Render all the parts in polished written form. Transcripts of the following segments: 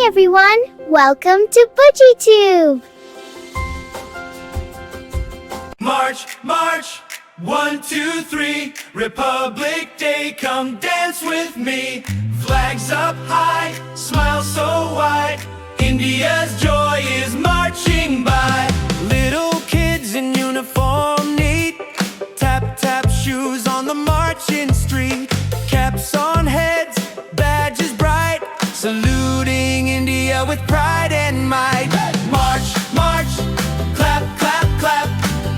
Hi everyone, welcome to BujjiTube. March, march, 1, 2, 3, Republic Day, come dance with me. Flags up high, smile so wide, India's joy is marching by. Little kids in uniform neat, tap tap shoes on the marching street. Caps on heads, badges bright, saluting India with pride and might. March, march, clap, clap, clap,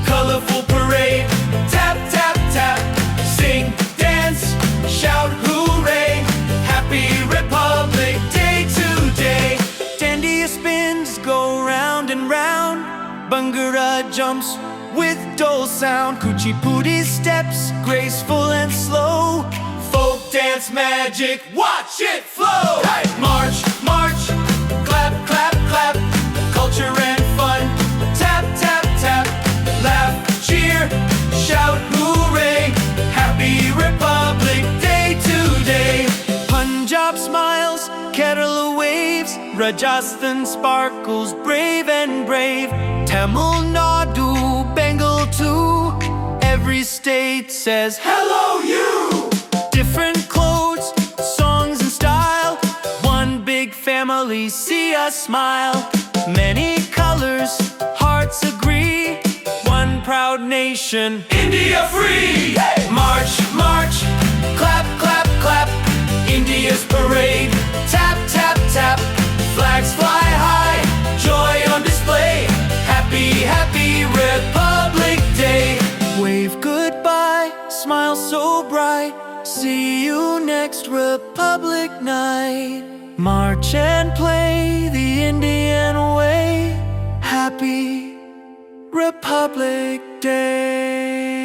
colorful parade, tap, tap, tap, sing, dance, shout, hooray, happy Republic Day today. Dandiya spins go round and round, Bhangra jumps with dull sound, Kuchipudi steps graceful and slow, folk dance magic, watch it flow. March, march, clap, clap, clap, culture and fun, tap, tap, tap, laugh, cheer, shout, hooray, happy Republic Day today. Punjab smiles, Kerala waves, Rajasthan sparkles brave and brave, Tamil Nadu, Bengal too, every state says hello you. Different clothes, songs and style, one big family, see us smile. Many colors, hearts agree, one proud nation, India free. Hey! March, march, clap, clap, clap, India's parade, tap, tap, tap, flags fly high, joy on display, happy, happy Republic Day. Wave goodbye, smile so bright, see you next Republic Night. March and play the Indian way, happy Republic Day.